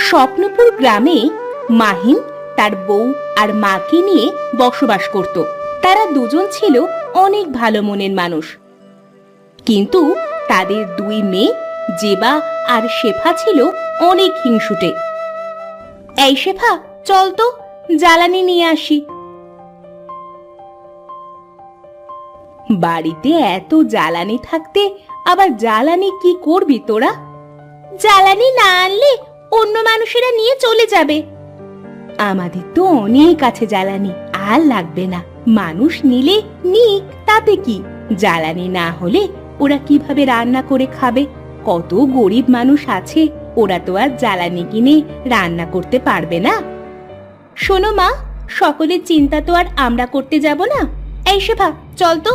স্বপ্নপুর গ্রামে মাহিন তার বউ আর মাকে নিয়ে বসবাস করত। তারা দুজন ছিল অনেক ভালো মনের মানুষ, কিন্তু তাদের দুই মেয়ে জেবা আর শেফা ছিল অনেক হিংসুটে। এই শেফা, চল তো জ্বালানি নিয়ে আসি। বাড়িতে এত জ্বালানি থাকতে আবার জ্বালানি কি করবি তোরা? জ্বালানি না আনলে অন্য মানুষেরা নিয়ে চলে যাবে। আমাদের তো অনেক আছে জ্বালানি, আর লাগবে না। মানুষ নিলে নিক, তাতে কি? জ্বালানি না হলে ওরা কিভাবে রান্না করে খাবে? কত গরিব মানুষ আছে, ওরা তো আর জ্বালানি কিনে রান্না করতে পারবে না। শোনো মা, সকলের চিন্তা তো আর আমরা করতে যাব না। এই শেফা, চল তো।